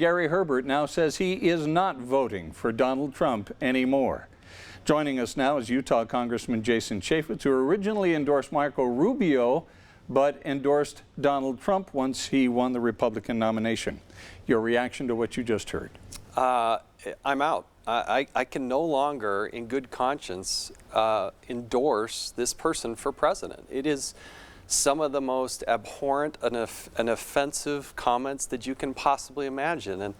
Gary Herbert now says he is not voting for Donald Trump anymore. Joining us now is Utah Congressman Jason Chaffetz, who originally endorsed Marco Rubio, but endorsed Donald Trump once he won the Republican nomination. Your reaction to what you just heard? I'm out. I can no longer, in good conscience, endorse this person for president. It is some of the most abhorrent and offensive comments that you can possibly imagine. And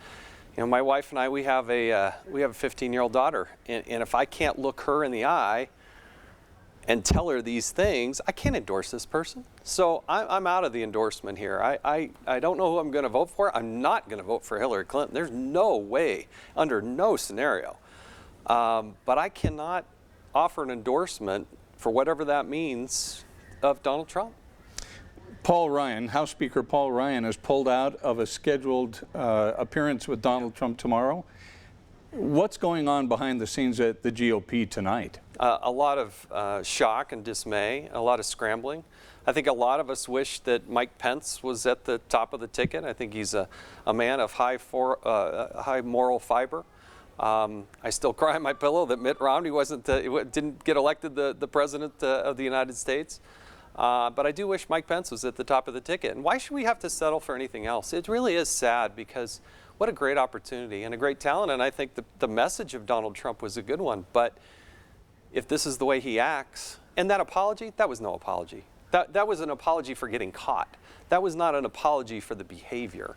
you know, my wife and I, we have a 15-year-old daughter, and if I can't look her in the eye and tell her these things, I can't endorse this person. So I'm out of the endorsement here. I don't know who I'm going to vote for. I'm not going to vote for Hillary Clinton. There's no way, under no scenario. But I cannot offer an endorsement for whatever that means of Donald Trump. Paul Ryan, House Speaker Paul Ryan, has pulled out of a scheduled appearance with Donald Trump tomorrow. What's going on behind the scenes at the GOP tonight? A lot of shock and dismay, a lot of scrambling. I think a lot of us wish that Mike Pence was at the top of the ticket. I think he's a man of high moral fiber. I still cry on my pillow that Mitt Romney didn't get elected the president of the United States. But I do wish Mike Pence was at the top of the ticket. And why should we have to settle for anything else? It really is sad, because what a great opportunity and a great talent. And I think the message of Donald Trump was a good one. But if this is the way he acts, and that apology, that was no apology. That was an apology for getting caught. That was not an apology for the behavior.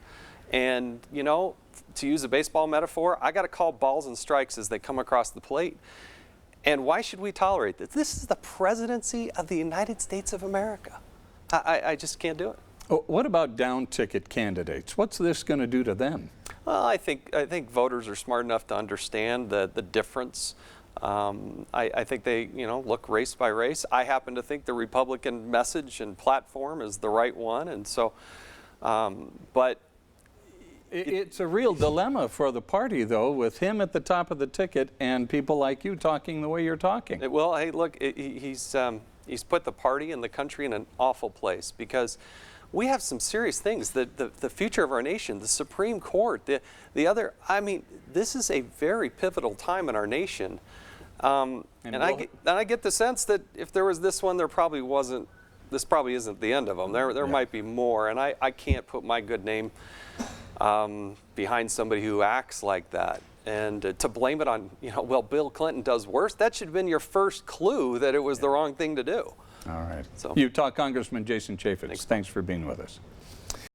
And, you know, to use a baseball metaphor, I got to call balls and strikes as they come across the plate. And why should we tolerate this? This is the presidency of the United States of America. I just can't do it. What about down ticket candidates? What's this going to do to them? Well, I think voters are smart enough to understand the difference. I think they, look race by race. I happen to think the Republican message and platform is the right one, and so, but it's a real dilemma for the party, though, with him at the top of the ticket and people like you talking the way you're talking. Well, hey, look, he's put the party and the country in an awful place, because we have some serious things. The future of our nation, the Supreme Court, the other. I mean, this is a very pivotal time in our nation. And I get the sense that if there was this one, there probably wasn't. This probably isn't the end of them. There might be more, and I can't put my good name behind somebody who acts like that. And to blame it on, well, Bill Clinton does worse, that should have been your first clue that it was the wrong thing to do. All right. So, Utah Congressman Jason Chaffetz, thanks for being with us.